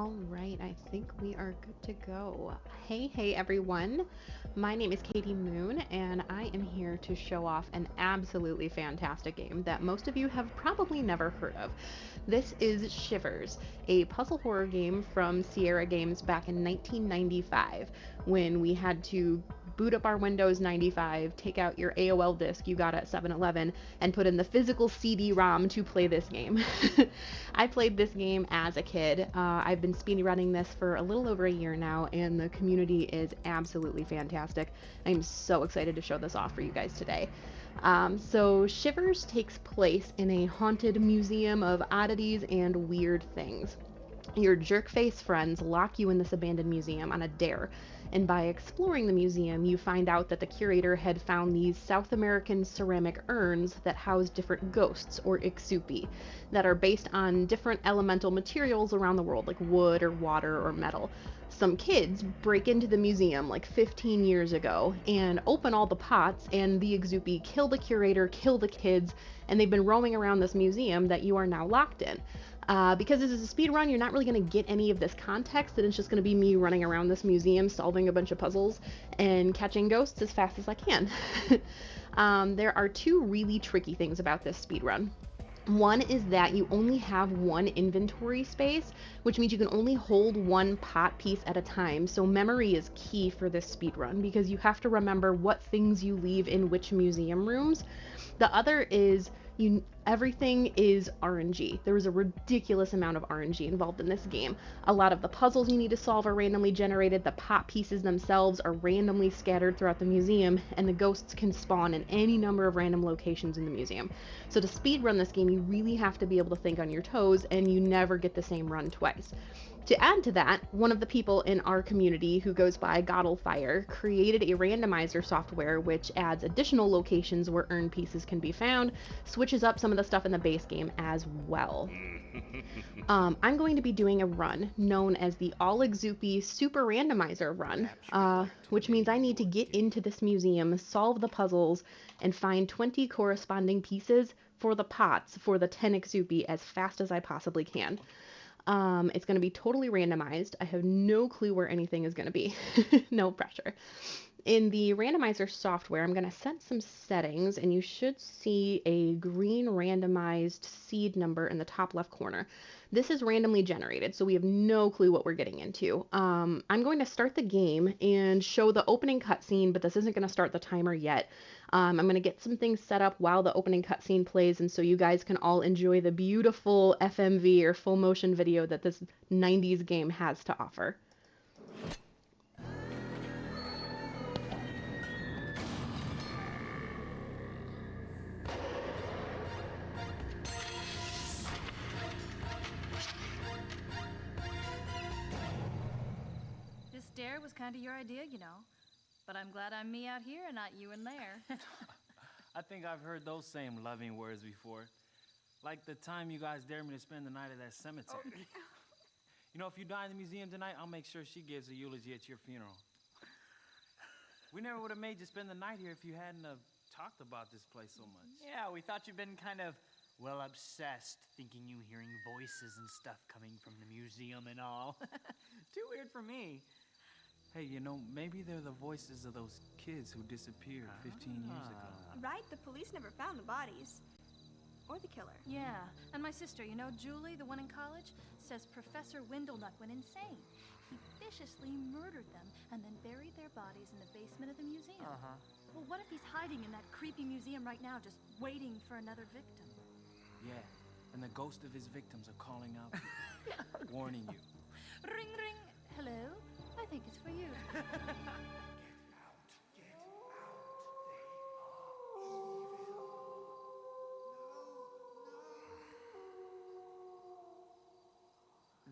All right, I think we are good to go. Hey, everyone. My name is Katie Moon, and I am here to show off an absolutely fantastic game that most of you have probably never heard of. This is Shivers, a puzzle horror game from Sierra Games back in 1995 when we had to boot up our Windows 95, take out your AOL disk you got at 7-Eleven, and put in the physical CD-ROM to play this game. I played this game as a kid. I've been speedrunning this for a little over a year now, and the community is absolutely fantastic. I'm so excited to show this off for you guys today. So, Shivers takes place in a haunted museum of oddities and weird things. Your jerk-face friends lock you in this abandoned museum on a dare, and by exploring the museum, you find out that the curator had found these South American ceramic urns that house different ghosts, or ixupi, that are based on different elemental materials around the world, like wood or water or metal. Some kids break into the museum like 15 years ago and open all the pots, and the ixupi kill the curator, kill the kids, and they've been roaming around this museum that you are now locked in. Because this is a speed run, you're not really going to get any of this context, and it's just going to be me running around this museum solving a bunch of puzzles and catching ghosts as fast as I can. There are two really tricky things about this speed run. One is that you only have one inventory space, which means you can only hold one pot piece at a time. So memory is key for this speed run because you have to remember what things you leave in which museum rooms. The other is everything is RNG. There is a ridiculous amount of RNG involved in this game. A lot of the puzzles you need to solve are randomly generated, the pot pieces themselves are randomly scattered throughout the museum, and the ghosts can spawn in any number of random locations in the museum. So to speedrun this game, you really have to be able to think on your toes, and you never get the same run twice. To add to that, one of the people in our community who goes by Goddelfire created a randomizer software which adds additional locations where urn pieces can be found, switches up some of the stuff in the base game as well. I'm going to be doing a run known as the All Ixupi Super Randomizer run, which means I need to get into this museum, solve the puzzles, and find 20 corresponding pieces for the pots for the 10 Ixupi as fast as I possibly can. It's going to be totally randomized. I have no clue where anything is going to be. No pressure. In the randomizer software, I'm going to set some settings, and you should see a green randomized seed number in the top left corner. This is randomly generated, so we have no clue what we're getting into. I'm going to start the game and show the opening cutscene, but this isn't going to start the timer yet. I'm going to get some things set up while the opening cutscene plays, and so you guys can all enjoy the beautiful FMV or full motion video that this 90s game has to offer. This dare was kind of your idea, you know. But I'm glad I'm me out here and not you in there. I think I've heard those same loving words before. Like the time you guys dared me to spend the night at that cemetery. You know, if you die in the museum tonight, I'll make sure she gives a eulogy at your funeral. We never would have made you spend the night here if you hadn't have talked about this place so much. Yeah, we thought you'd been kind of, well, obsessed, thinking you hearing voices and stuff coming from the museum and all. Too weird for me. Hey, you know, maybe they're the voices of those kids who disappeared 15 years ago. Right, the police never found the bodies. Or the killer. Yeah, and my sister, you know, Julie, the one in college, says Professor Windlenut went insane. He viciously murdered them and then buried their bodies in the basement of the museum. Well, what if he's hiding in that creepy museum right now, just waiting for another victim? Yeah, and the ghost of his victims are calling out, warning you. Ring, ring. Hello? I think it's for you.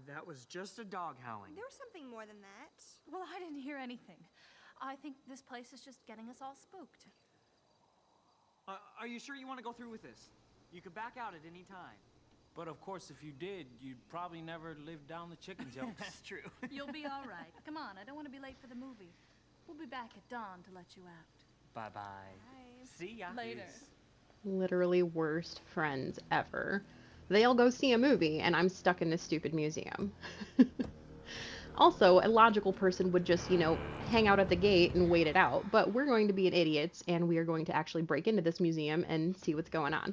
That was just a dog howling. There was something more than that. Well, I didn't hear anything. I think this place is just getting us all spooked. Are you sure you want to go through with this? You could back out at any time. But of course, if you did, you'd probably never live down the chicken jokes. That's true. You'll be all right. Come on, I don't want to be late for the movie. We'll be back at dawn to let you out. Bye-bye. Bye. See ya. Later. Literally worst friends ever. They all go see a movie, and I'm stuck in this stupid museum. Also, a logical person would just, you know, hang out at the gate and wait it out. But we're going to be idiots, and we are going to actually break into this museum and see what's going on.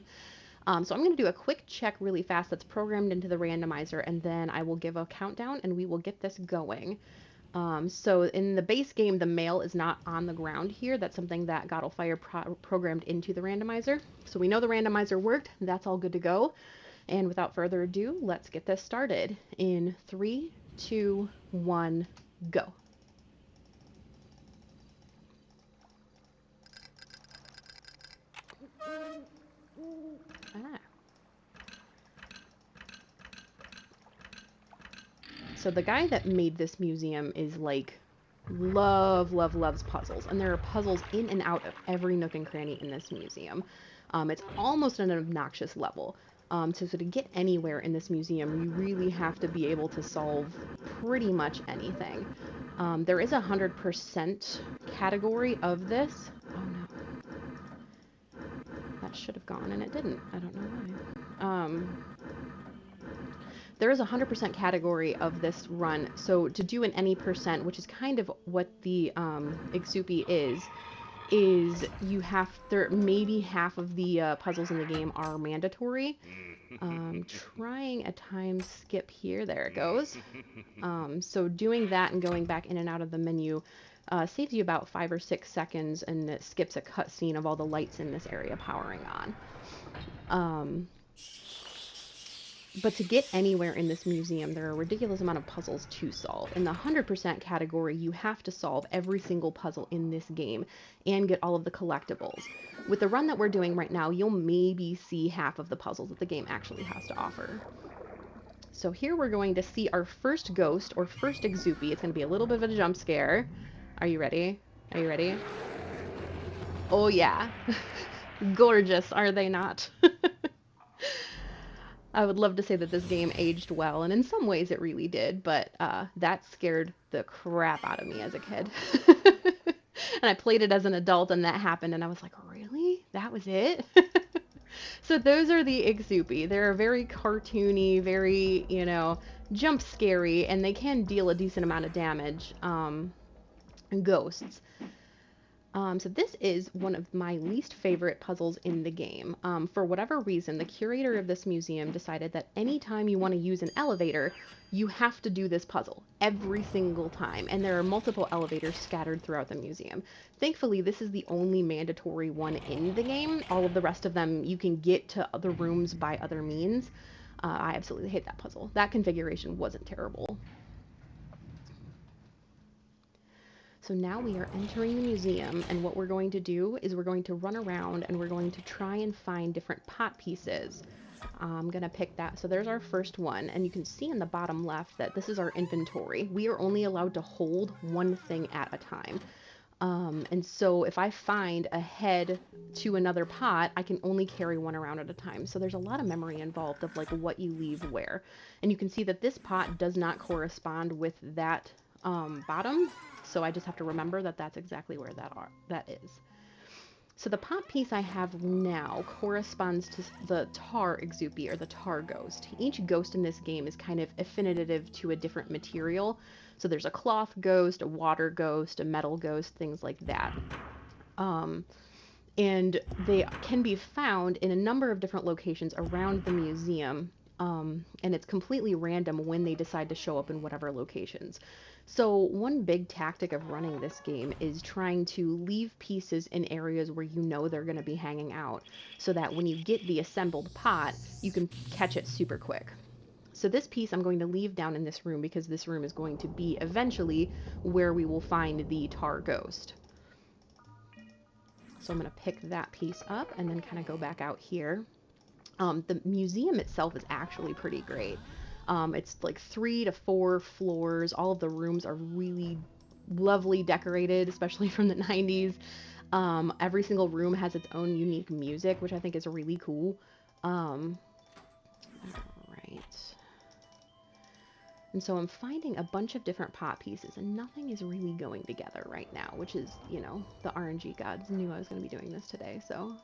So I'm going to do a quick check really fast that's programmed into the randomizer, and then I will give a countdown, and we will get this going. So in the base game, the mail is not on the ground here. That's something that God'll programmed into the randomizer. So we know the randomizer worked. That's all good to go. And without further ado, let's get this started. In 3, 2, 1, go. Ah. So the guy that made this museum is like loves puzzles, and there are puzzles in and out of every nook and cranny in this museum. It's almost an obnoxious level. So to get anywhere in this museum, you really have to be able to solve pretty much anything. There is a 100% category of this. Oh no. That should have gone and it didn't. I don't know why. There is a 100% category of this run, so to do an any percent, which is kind of what the Exupi is you have, there maybe half of the puzzles in the game are mandatory. Trying a time skip here, there it goes. So doing that and going back in and out of the menu saves you about 5 or 6 seconds, and it skips a cutscene of all the lights in this area powering on. But to get anywhere in this museum, there are a ridiculous amount of puzzles to solve. In the 100% category, you have to solve every single puzzle in this game and get all of the collectibles. With the run that we're doing right now, you'll maybe see half of the puzzles that the game actually has to offer. So here we're going to see our first ghost, or first Exupi. It's going to be a little bit of a jump scare. Are you ready? Are you ready? Oh yeah. Gorgeous, are they not? I would love to say that this game aged well, and in some ways it really did, but that scared the crap out of me as a kid. And I played it as an adult, and that happened, and I was like, really? That was it? So those are the Exupi. They're very cartoony, very, you know, jump scary, and they can deal a decent amount of damage. Ghosts. So this is one of my least favorite puzzles in the game. For whatever reason, the curator of this museum decided that anytime you want to use an elevator, you have to do this puzzle every single time, and there are multiple elevators scattered throughout the museum. Thankfully, this is the only mandatory one in the game. All of the rest of them, you can get to other rooms by other means. I absolutely hate that puzzle. That configuration wasn't terrible. So now we are entering the museum, and what we're going to do is we're going to run around and we're going to try and find different pot pieces. I'm going to pick that. So there's our first one, and you can see in the bottom left that this is our inventory. We are only allowed to hold one thing at a time. And so if I find a head to another pot, I can only carry one around at a time. So there's a lot of memory involved of like what you leave where. And you can see that this pot does not correspond with that bottom. So I just have to remember that that's exactly where that is. So the pot piece I have now corresponds to the tar Exupi, or the tar ghost. Each ghost in this game is kind of affinitive to a different material. So there's a cloth ghost, a water ghost, a metal ghost, things like that. And they can be found in a number of different locations around the museum. And it's completely random when they decide to show up in whatever locations. So one big tactic of running this game is trying to leave pieces in areas where you know they're going to be hanging out, so that when you get the assembled pot, you can catch it super quick. So this piece I'm going to leave down in this room, because this room is going to be eventually where we will find the tar ghost. So I'm going to pick that piece up and then kind of go back out here. The museum itself is actually pretty great. It's like 3 to 4 floors. All of the rooms are really lovely decorated, especially from the 90s. Every single room has its own unique music, which I think is really cool. Alright. And so I'm finding a bunch of different pot pieces, and nothing is really going together right now, which is, you know, the RNG gods knew I was going to be doing this today, so...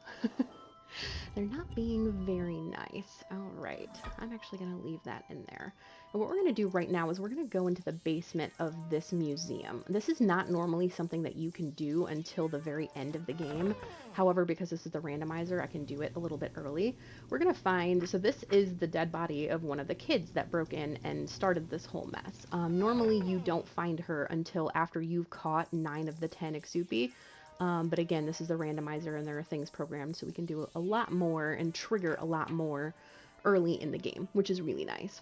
They're not being very nice. All right, I'm actually going to leave that in there. And what we're going to do right now is we're going to go into the basement of this museum. This is not normally something that you can do until the very end of the game. However, because this is the randomizer, I can do it a little bit early. We're going to find, so this is the dead body of one of the kids that broke in and started this whole mess. Normally you don't find her until after you've caught 9 of the 10 Exupi. But again, this is the randomizer and there are things programmed so we can do a lot more and trigger a lot more early in the game, which is really nice.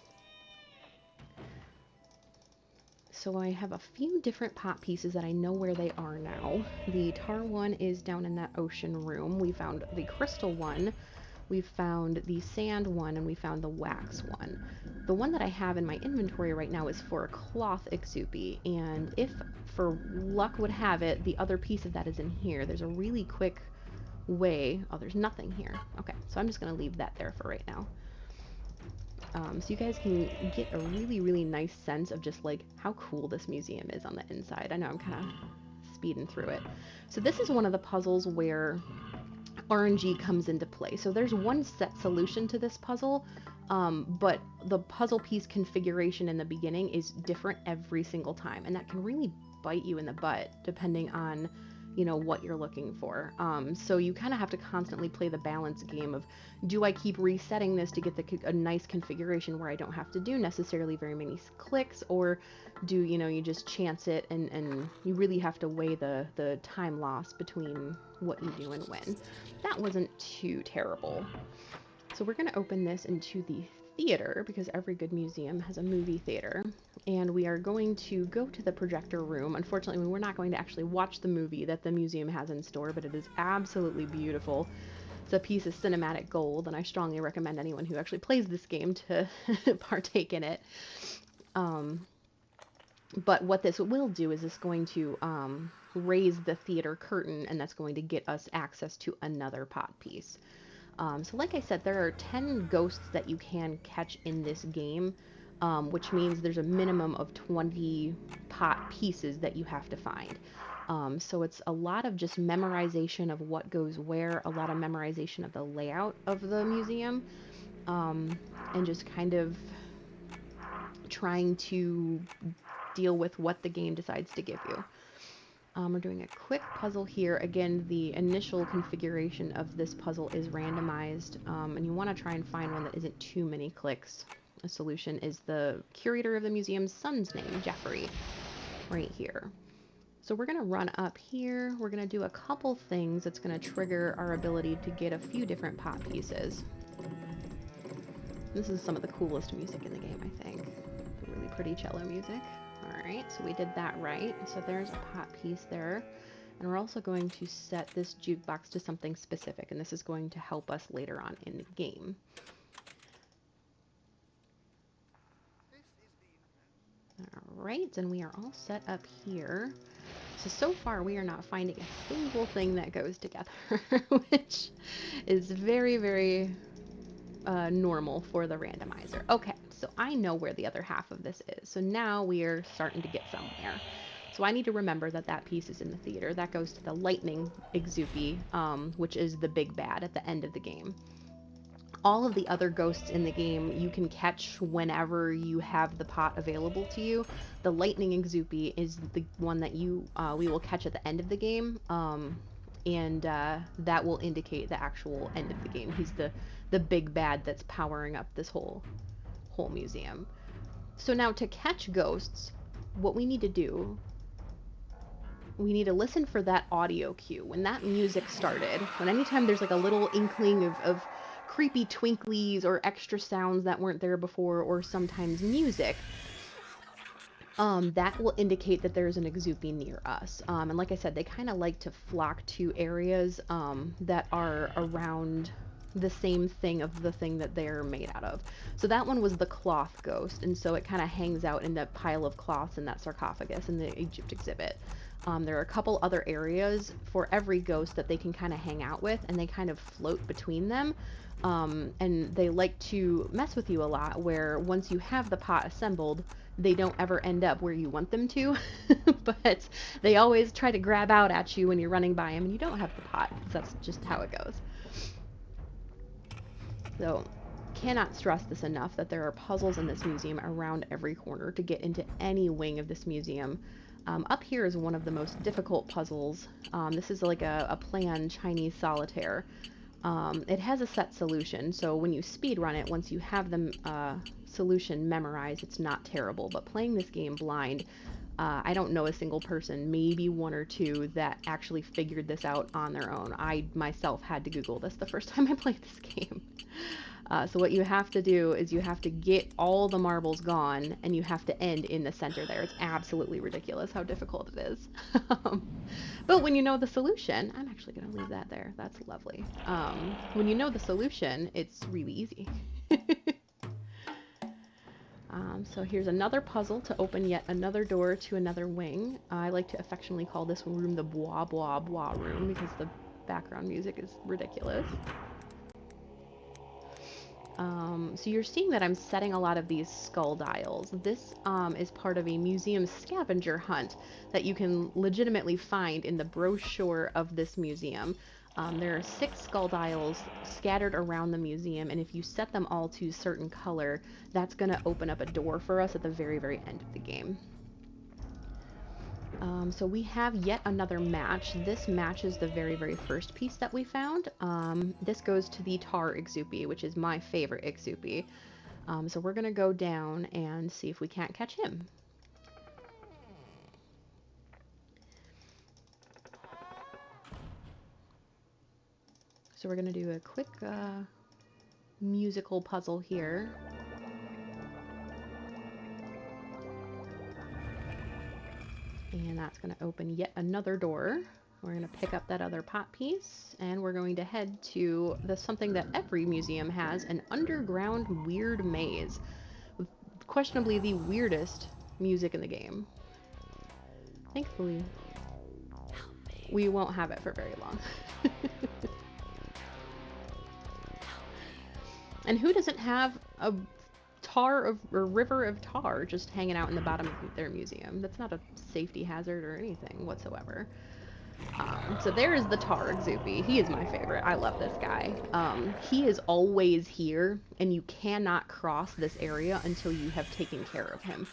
So I have a few different pot pieces that I know where they are now. The tar one is down in that ocean room. We found the crystal one, we found the sand one, and we found the wax one. The one that I have in my inventory right now is for a cloth Exupi, and if for luck would have it, the other piece of that is in here. There's a really quick way. Oh, there's nothing here. Okay, so I'm just going to leave that there for right now. So you guys can get a really, really nice sense of just like how cool this museum is on the inside. I know I'm kind of speeding through it. So this is one of the puzzles where RNG comes into play. So there's one set solution to this puzzle, but the puzzle piece configuration in the beginning is different every single time, and that can really bite you in the butt depending on, you know, what you're looking for. So you kind of have to constantly play the balance game of, do I keep resetting this to get a nice configuration where I don't have to do necessarily very many clicks, or do, you know, you just chance it, and you really have to weigh the time loss between what you do and when. That wasn't too terrible. So we're going to open this into the theater, because every good museum has a movie theater, and we are going to go to the projector room. Unfortunately, we're not going to actually watch the movie that the museum has in store, but it is absolutely beautiful. It's a piece of cinematic gold, and I strongly recommend anyone who actually plays this game to partake in it. But what this will do is it's going to raise the theater curtain, and that's going to get us access to another pot piece. So like I said, there are 10 ghosts that you can catch in this game, which means there's a minimum of 20 pot pieces that you have to find. So it's a lot of just memorization of what goes where, a lot of memorization of the layout of the museum, and just kind of trying to deal with what the game decides to give you. We're doing a quick puzzle here. Again, the initial configuration of this puzzle is randomized, and you want to try and find one that isn't too many clicks. A solution is the curator of the museum's son's name, Jeffrey, right here. So we're going to run up here. We're going to do a couple things that's going to trigger our ability to get a few different pot pieces. This is some of the coolest music in the game, I think. Really pretty cello music. Alright, so we did that right. So there's a pot piece there. And we're also going to set this jukebox to something specific, and this is going to help us later on in the game. Alright, and we are all set up here. So far we are not finding a single thing that goes together, which is very, very normal for the randomizer. Okay, so I know where the other half of this is. So now we are starting to get somewhere. So I need to remember that that piece is in the theater. That goes to the lightning Exupi, which is the big bad at the end of the game. All of the other ghosts in the game you can catch whenever you have the pot available to you. The lightning Exupi is the one that we will catch at the end of the game, and that will indicate the actual end of the game. He's the big bad that's powering up this whole museum. So now to catch ghosts, what we need to do, we need to listen for that audio cue. When that music started, when anytime there's like a little inkling of creepy twinklies or extra sounds that weren't there before, or sometimes music, that will indicate that there's an Exupi near us. And like I said, they kind of like to flock to areas that are around the same thing of the thing that they're made out of. So that one was the cloth ghost, and so it kind of hangs out in that pile of cloths in that sarcophagus in the Egypt exhibit. There are a couple other areas for every ghost that they can kind of hang out with, and they kind of float between them. And they like to mess with you a lot, where once you have the pot assembled, they don't ever end up where you want them to, but they always try to grab out at you when you're running by them and you don't have the pot. That's just how it goes. So, cannot stress this enough that there are puzzles in this museum around every corner to get into any wing of this museum. Up here is one of the most difficult puzzles. This is like a play on Chinese solitaire. It has a set solution, so when you speedrun it, once you have the solution memorized, it's not terrible. But playing this game blind, I don't know a single person, maybe one or two, that actually figured this out on their own. I myself had to Google this the first time I played this game. So what you have to do is you have to get all the marbles gone, and you have to end in the center there. It's absolutely ridiculous how difficult it is. But when you know the solution, I'm actually going to leave that there. That's lovely. When you know the solution, it's really easy. So here's another puzzle to open yet another door to another wing. I like to affectionately call this room the blah blah blah room because the background music is ridiculous. So you're seeing that I'm setting a lot of these skull dials. This is part of a museum scavenger hunt that you can legitimately find in the brochure of this museum. There are 6 skull dials scattered around the museum, and if you set them all to a certain color, that's going to open up a door for us at the very, very end of the game. So we have yet another match. This matches the very, very first piece that we found. This goes to the Tar Exupy, which is my favorite Exupy. So we're going to go down and see if we can't catch him. So we're going to do a quick musical puzzle here. And that's going to open yet another door. We're going to pick up that other pot piece, and we're going to head to something that every museum has, an underground weird maze, with questionably the weirdest music in the game. Thankfully, we won't have it for very long. And who doesn't have a river of tar just hanging out in the bottom of their museum? That's not a safety hazard or anything whatsoever. So there is the Tar Exupy. He is my favorite. I love this guy. He is always here, and you cannot cross this area until you have taken care of him.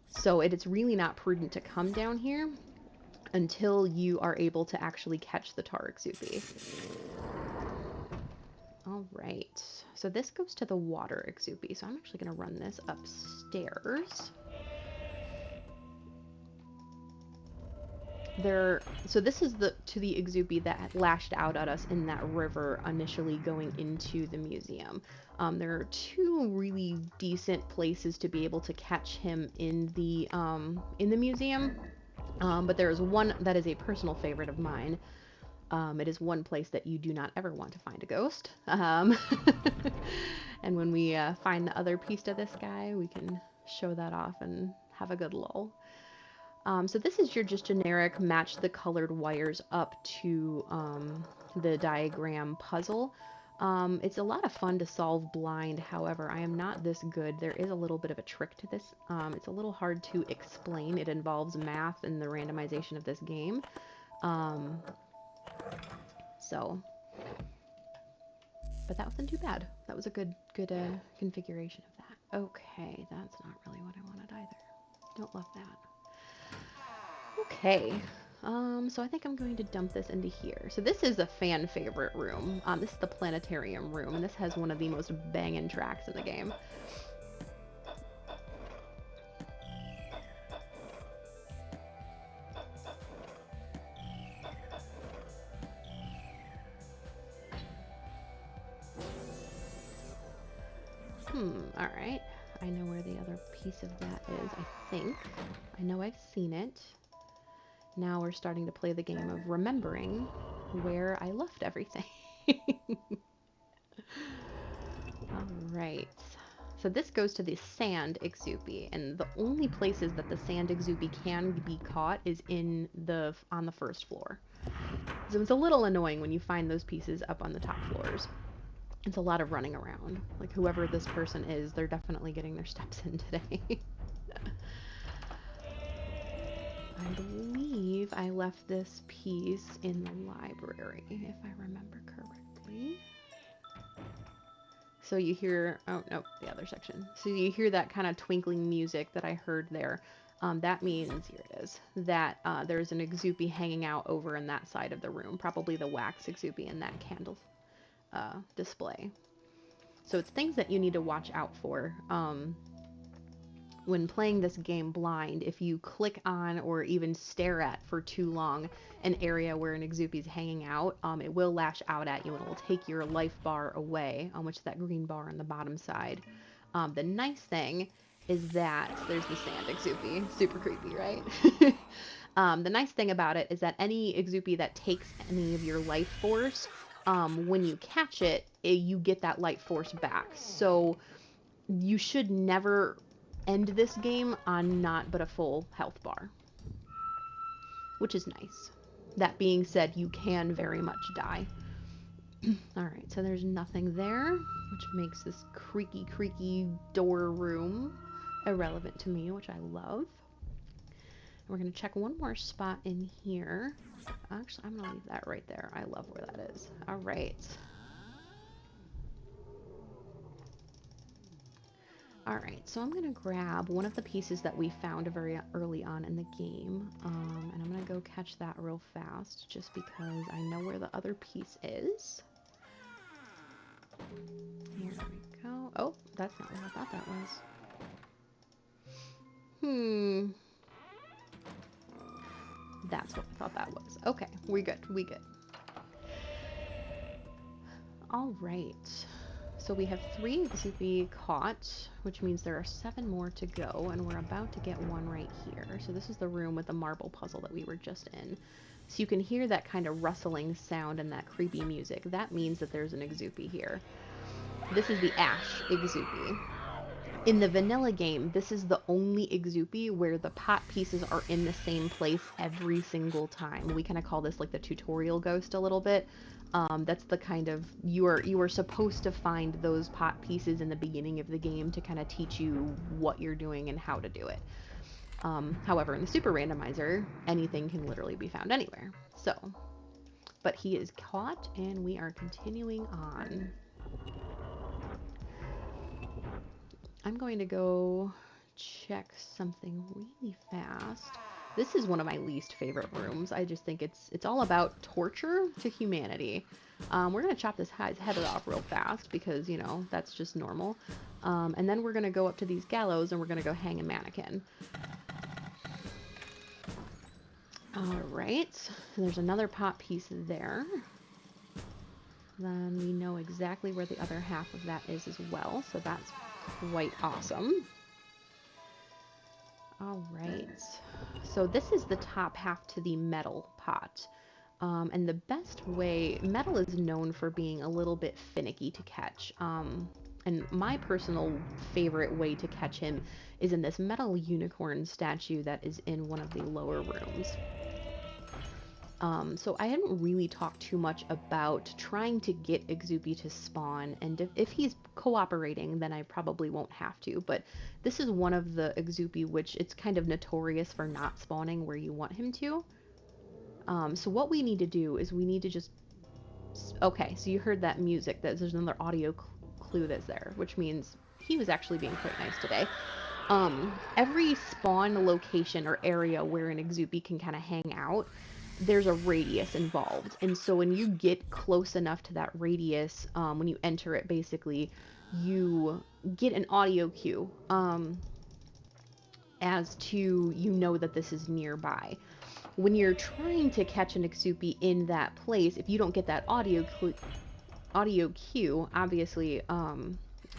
So it's really not prudent to come down here until you are able to actually catch the Tar Exupy. All right. So this goes to the Water Exupy. So I'm actually going to run this upstairs. So this is to the Exupy that lashed out at us in that river initially going into the museum. There are 2 really decent places to be able to catch him in the museum, but there is one that is a personal favorite of mine. It is one place that you do not ever want to find a ghost. And when we find the other piece to this guy, we can show that off and have a good lull. So this is your just generic match the colored wires up to the diagram puzzle. It's a lot of fun to solve blind. However, I am not this good. There is a little bit of a trick to this. It's a little hard to explain. It involves math and the randomization of this game. But that wasn't too bad. That was a good configuration of that. Okay, that's not really what I wanted either. Don't love that. Okay, so I think I'm going to dump this into here. So this is a fan favorite room. This is the planetarium room, and this has one of the most banging tracks in the game. Alright. I know where the other piece of that is, I think. I know I've seen it. Now we're starting to play the game of remembering where I left everything. Alright. So this goes to the Sand Exupy, and the only places that the Sand Exupy can be caught is on the first floor. So it's a little annoying when you find those pieces up on the top floors. It's a lot of running around. Like, whoever this person is, they're definitely getting their steps in today. I believe I left this piece in the library, if I remember correctly. So you hear, oh no, the other section. So you hear that kind of twinkling music that I heard there. That means, here it is, that there's an Exupy hanging out over in that side of the room, probably the wax Exupy in that candle display. So it's things that you need to watch out for. When playing this game blind, if you click on or even stare at for too long an area where an Exupy is hanging out, it will lash out at you and it will take your life bar away, which is that green bar on the bottom side. The nice thing is that there's the sand Exupy, super creepy, right? The nice thing about it is that any Exupy that takes any of your life force, when you catch it, you get that life force back. So you should never end this game on not but a full health bar, which is nice. That being said, you can very much die. Alright, so there's nothing there, which makes this creaky door room irrelevant to me, which I love. We're going to check one more spot in here. Actually, I'm going to leave that right there. I love where that is. Alright. Alright, so I'm going to grab one of the pieces that we found very early on in the game, and I'm going to go catch that real fast, just because I know where the other piece is. Here we go. Oh, that's not what I thought that was. That's what I thought that was. Okay, we good. Alright. So we have 3 Exupy caught, which means there are 7 more to go, and we're about to get one right here. So this is the room with the marble puzzle that we were just in. So you can hear that kind of rustling sound and that creepy music. That means that there's an Exupy here. This is the Ash Exupy. In the vanilla game, this is the only Exupy where the pot pieces are in the same place every single time. We kind of call this like the tutorial ghost a little bit. That's the kind of, you are supposed to find those pot pieces in the beginning of the game to kind of teach you what you're doing and how to do it. However, in the super randomizer, anything can literally be found anywhere. So, but he is caught and we are continuing on. I'm going to go check something really fast. This is one of my least favorite rooms. I just think it's all about torture to humanity. We're going to chop this guy's head off real fast because, you know, that's just normal. And then we're going to go up to these gallows and we're going to go hang a mannequin. Alright, there's another pot piece there. Then we know exactly where the other half of that is as well, so that's quite awesome. Alright, so this is the top half to the metal pot. And the best way, metal is known for being a little bit finicky to catch. And my personal favorite way to catch him is in this metal unicorn statue that is in one of the lower rooms. So I hadn't really talked too much about trying to get Exupy to spawn, and if he's cooperating, then I probably won't have to, but this is one of the Exupy which it's kind of notorious for not spawning where you want him to. So what we need to do is we need to just... Okay, so you heard that music, there's another audio clue that's there, which means he was actually being quite nice today. Every spawn location or area where an Exupy can kind of hang out, there's a radius involved, and so when you get close enough to that radius, when you enter it, basically, you get an audio cue as to, you know, that this is nearby. When you're trying to catch an Exupy in that place, if you don't get that audio cue, obviously,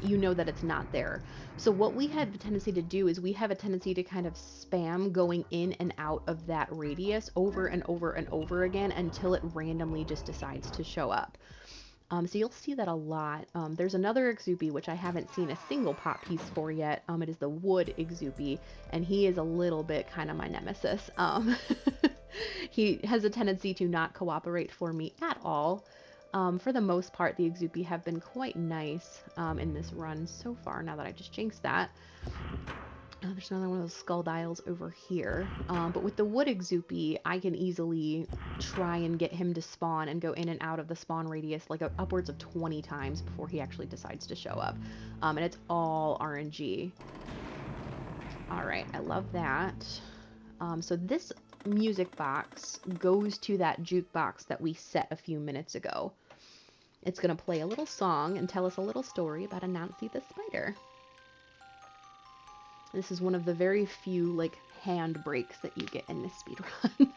you know that it's not there. So what we have a tendency to do is we have a tendency to kind of spam going in and out of that radius over and over and over again until it randomly just decides to show up. So you'll see that a lot. There's another Exupy which I haven't seen a single pot piece for yet. It is the wood Exupy, and he is a little bit kind of my nemesis. He has a tendency to not cooperate for me at all. For the most part, the Exupy have been quite nice in this run so far, now that I just jinxed that. There's another one of those skull dials over here. But with the wood exoopy, I can easily try and get him to spawn and go in and out of the spawn radius like upwards of 20 times before he actually decides to show up. And it's all RNG. Alright, I love that. So this music box goes to that jukebox that we set a few minutes ago. It's going to play a little song and tell us a little story about Anansi the spider. This is one of the very few, like, hand breaks that you get in this speedrun.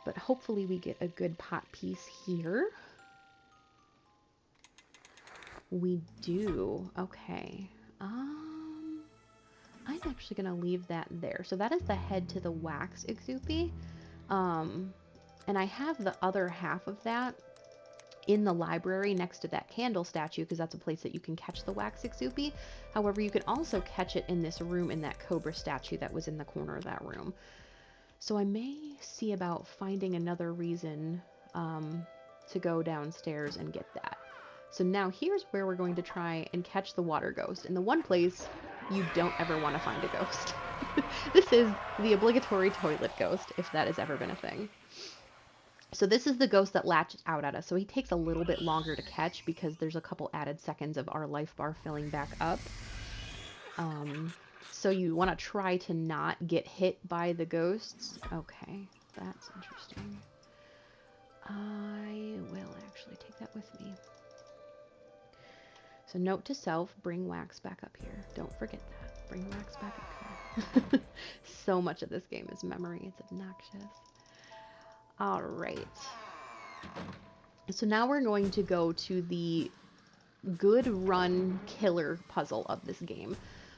But hopefully we get a good pot piece here. We do. Okay. I'm actually going to leave that there. So that is the head to the wax exoopy. And I have the other half of that in the library next to that candle statue, because that's a place that you can catch the wax exoopy. However, you can also catch it in this room in that cobra statue that was in the corner of that room. So I may see about finding another reason to go downstairs and get that. So now here's where we're going to try and catch the water ghost. In the one place you don't ever want to find a ghost. This is the obligatory toilet ghost, if that has ever been a thing. So this is the ghost that latches out at us. So he takes a little bit longer to catch because there's a couple added seconds of our life bar filling back up. So you want to try to not get hit by the ghosts. Okay, that's interesting. I will actually take that with me. So note to self, bring wax back up here. Don't forget that. Bring wax back up here. So much of this game is memory. It's obnoxious. Alright. So now we're going to go to the good run killer puzzle of this game.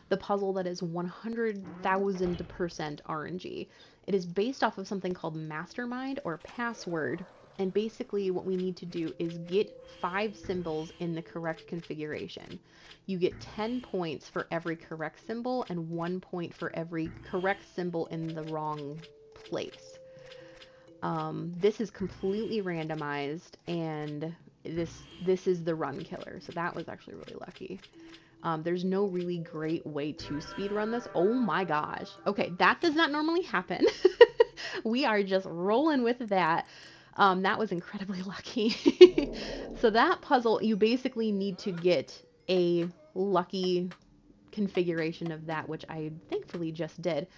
The puzzle that is 100,000% RNG. It is based off of something called Mastermind or Password. And basically what we need to do is get 5 symbols in the correct configuration. You get 10 points for every correct symbol and 1 point for every correct symbol in the wrong place. This is completely randomized, and this is the run killer, so that was actually really lucky. There's no really great way to speedrun this. Oh my gosh. Okay, that does not normally happen. We are just rolling with that. That was incredibly lucky. So that puzzle, you basically need to get a lucky configuration of that, which I thankfully just did.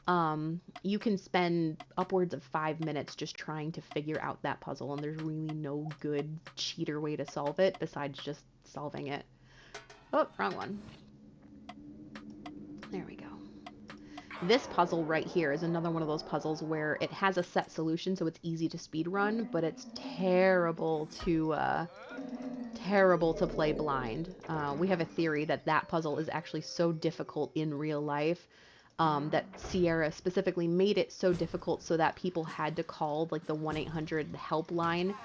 You can spend upwards of 5 minutes just trying to figure out that puzzle, and there's really no good cheater way to solve it besides just solving it. Oh, wrong one. There we go. This puzzle right here is another one of those puzzles where it has a set solution, so it's easy to speedrun, but it's terrible to play blind. We have a theory that that puzzle is actually so difficult in real life that Sierra specifically made it so difficult so that people had to call like the 1-800 helpline,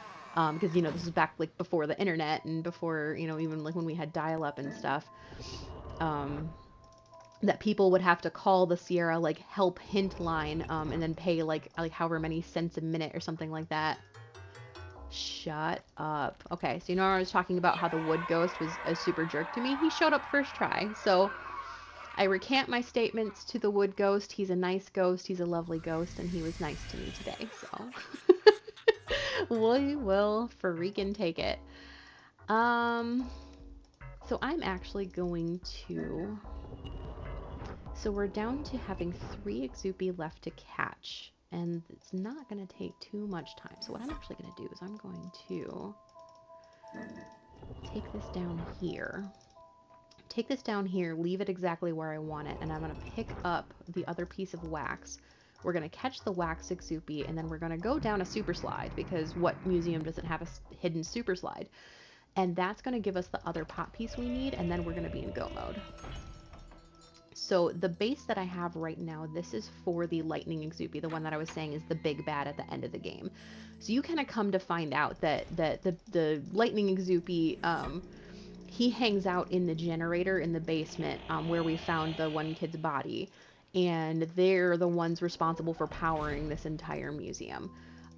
because you know this is back like before the internet and before, you know, even like when we had dial-up and stuff, that people would have to call the Sierra like help hint line and then pay like however many cents a minute or something like that. Shut up. Okay, so you know I was talking about how the wood ghost was a super jerk to me? He showed up first try, so I recant my statements to the wood ghost. He's a nice ghost, he's a lovely ghost, and he was nice to me today, so we will freaking take it. So I'm actually going to... So we're down to having 3 Exoopy left to catch, and it's not going to take too much time. So what I'm actually going to do is I'm going to take this down here. Take this down here, leave it exactly where I want it, and I'm going to pick up the other piece of wax. We're going to catch the wax Exoopy, and then we're going to go down a super slide, because what museum doesn't have a hidden super slide? And that's going to give us the other pot piece we need, and then we're going to be in go mode. So the base that I have right now, this is for the lightning Exoopy, the one that I was saying is the big bad at the end of the game. So you kind of come to find out that the lightning Exoopy, he hangs out in the generator in the basement where we found the one kid's body, and they're the ones responsible for powering this entire museum.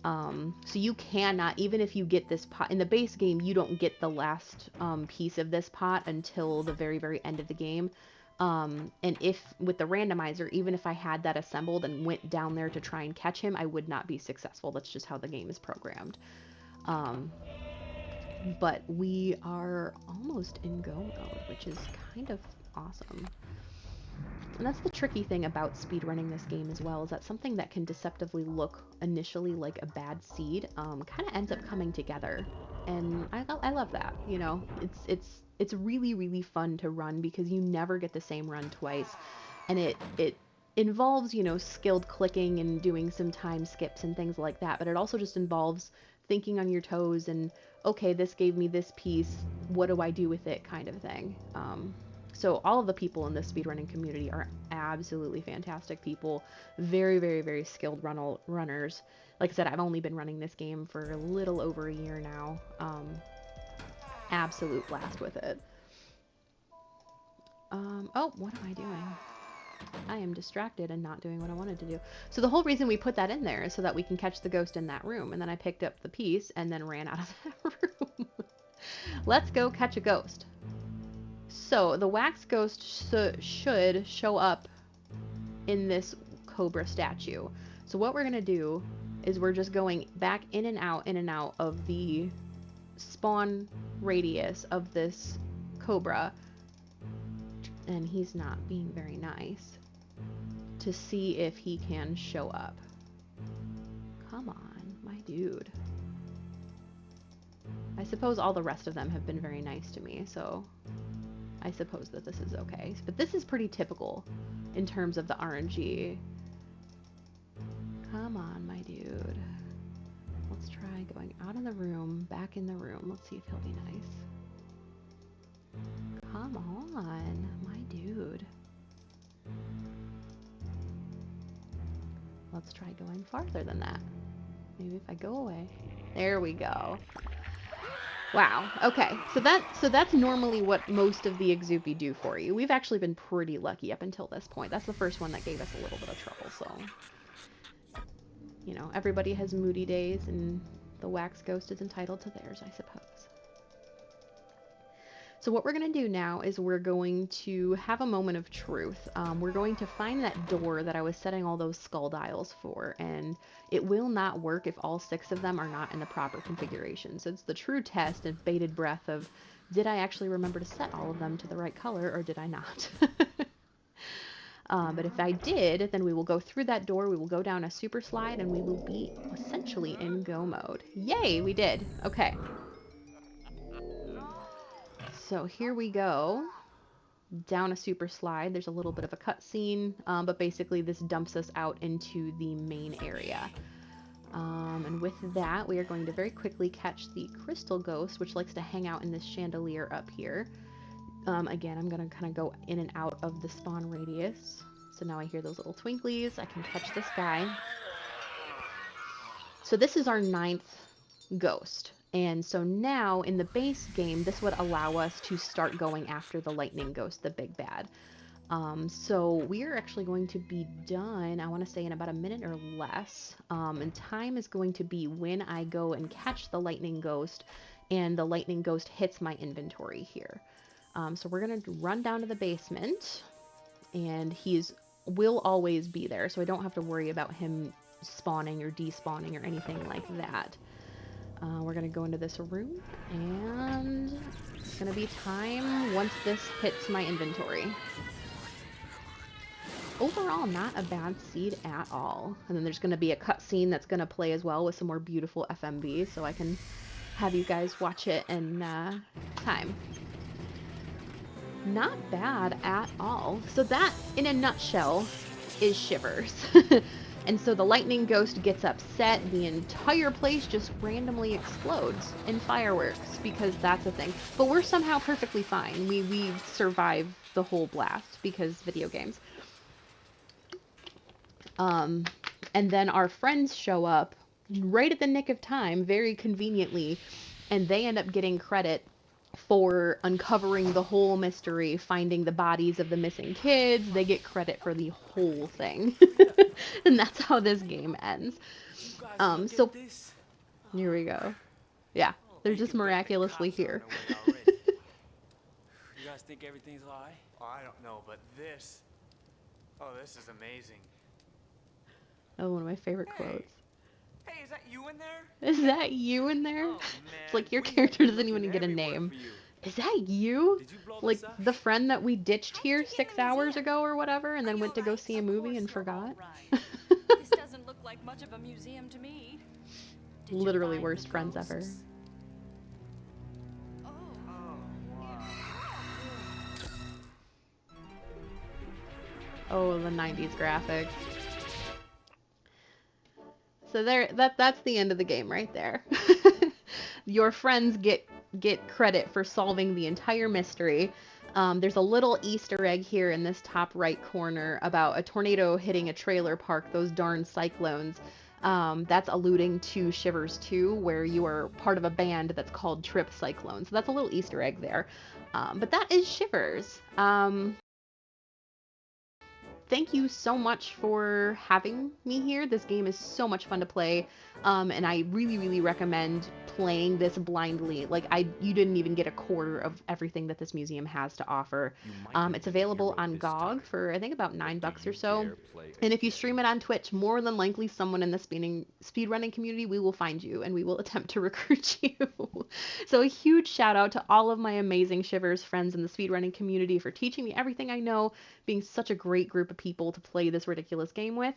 So you cannot, even if you get this pot in the base game, you don't get the last piece of this pot until the very, very end of the game. And if with the randomizer, even if I had that assembled and went down there to try and catch him, I would not be successful. That's just how the game is programmed. But we are almost in go mode, which is kind of awesome. And that's the tricky thing about speedrunning this game as well, is that something that can deceptively look initially like a bad seed kind of ends up coming together. And I love that, you know. It's really, really fun to run because you never get the same run twice. And it involves, you know, skilled clicking and doing some time skips and things like that, but it also just involves thinking on your toes and, okay, this gave me this piece, what do I do with it, kind of thing. So all of the people in this speedrunning community are absolutely fantastic people, very, very, very skilled runners. Like I said, I've only been running this game for a little over a year now. Absolute blast with it. Oh, what am I doing? I am distracted and not doing what I wanted to do. So the whole reason we put that in there is so that we can catch the ghost in that room. And then I picked up the piece and then ran out of that room. Let's go catch a ghost. So the wax ghost should show up in this cobra statue. So what we're going to do is we're just going back in and out of the spawn radius of this cobra. And he's not being very nice, to see if he can show up. Come on, my dude. I suppose all the rest of them have been very nice to me, so I suppose that this is okay. But this is pretty typical in terms of the RNG. Come on, my dude. Let's try going out of the room, back in the room. Let's see if he'll be nice. Come on, my dude. Let's try going farther than that. Maybe if I go away. There we go. Wow. Okay. So that's normally what most of the Exupi do for you. We've actually been pretty lucky up until this point. That's the first one that gave us a little bit of trouble, so. You know, everybody has moody days, and the wax ghost is entitled to theirs, I suppose. So what we're going to do now is we're going to have a moment of truth. We're going to find that door that I was setting all those skull dials for, and it will not work if all 6 of them are not in the proper configuration. So it's the true test and bated breath of, did I actually remember to set all of them to the right color, or did I not? But if I did, then we will go through that door, we will go down a super slide, and we will be essentially in go mode. Yay, we did. Okay. So here we go, down a super slide. There's a little bit of a cutscene, but basically this dumps us out into the main area. And with that, we are going to very quickly catch the crystal ghost, which likes to hang out in this chandelier up here. Again, I'm going to kind of go in and out of the spawn radius. So now I hear those little twinklies. I can catch this guy. So this is our 9th ghost. And so now in the base game, this would allow us to start going after the lightning ghost, the big bad. So we're actually going to be done, I want to say in about a minute or less. And time is going to be when I go and catch the lightning ghost and the lightning ghost hits my inventory here. So we're going to run down to the basement, and will always be there. So I don't have to worry about him spawning or despawning or anything like that. We're going to go into this room, and it's going to be time once this hits my inventory. Overall, not a bad seed at all. And then there's going to be a cutscene that's going to play as well with some more beautiful FMV, so I can have you guys watch it in time. Not bad at all. So that, in a nutshell, is Shivers. And so the lightning ghost gets upset, the entire place just randomly explodes in fireworks, because that's a thing. But we're somehow perfectly fine. We survive the whole blast, because video games. And then our friends show up right at the nick of time, very conveniently, and they end up getting credit for uncovering the whole mystery, finding the bodies of the missing kids. They get credit for the whole thing. And that's how this game ends. guys look So at this. here we go. Yeah, they're Hey, just you bet the miraculously cops are on here. their way already. You guys think everything's alright? Oh, I don't know, but this... Oh, this is amazing. Oh, one of my favorite Hey. quotes. Hey, is that you in there? Is that you in there? Oh, It's man. like your We had character been doesn't even looking get a everywhere name. for you. Is that you? Did you blow Like this up? the friend that we ditched How did here you get 6 in the hours museum? ago or whatever, and Are then you went to go alright? see a Of movie course and we're forgot? all right. This doesn't look like much of a museum to me. Did you Literally find worst the friends ever. ghosts? Oh. Oh, wow. Oh, the 90s graphics. So that's the end of the game right there. Your friends get credit for solving the entire mystery. There's a little Easter egg here in this top right corner about a tornado hitting a trailer park, those darn cyclones. That's alluding to Shivers 2, where you are part of a band that's called Trip Cyclone. So that's a little Easter egg there. But that is Shivers. Thank you so much for having me here. This game is so much fun to play, and I really, really recommend playing this blindly. Like, you didn't even get a quarter of everything that this museum has to offer. It's available on GOG for, I think, about $9 or so. And if you stream it on Twitch, more than likely someone in the speedrunning community, we will find you and we will attempt to recruit you. So a huge shout out to all of my amazing Shivers friends in the speedrunning community for teaching me everything I know, being such a great group of people to play this ridiculous game with.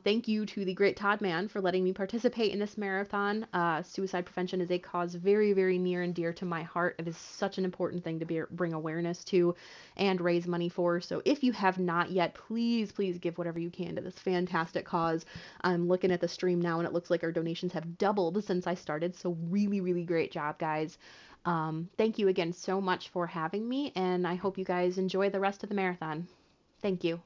Thank you to the great Todd Man for letting me participate in this marathon. Suicide prevention is a cause very, very near and dear to my heart. It is such an important thing to bring awareness to and raise money for. So if you have not yet, please, please give whatever you can to this fantastic cause. I'm looking at the stream now and it looks like our donations have doubled since I started. So really, really great job, guys. Thank you again so much for having me, and I hope you guys enjoy the rest of the marathon. Thank you.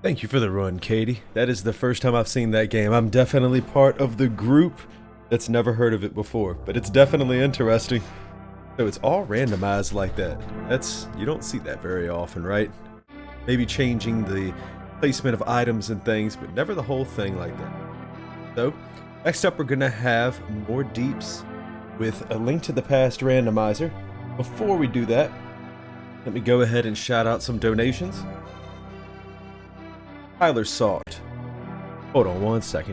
Thank you for the run, Katie. That is the first time I've seen that game. I'm definitely part of the group that's never heard of it before, but it's definitely interesting. So it's all randomized like that. You don't see that very often, right? Maybe changing the placement of items and things, but never the whole thing like that. So, next up we're gonna have more deeps with a Link to the Past randomizer. Before we do that, let me go ahead and shout out some donations. Tyler Salt. Hold on one second.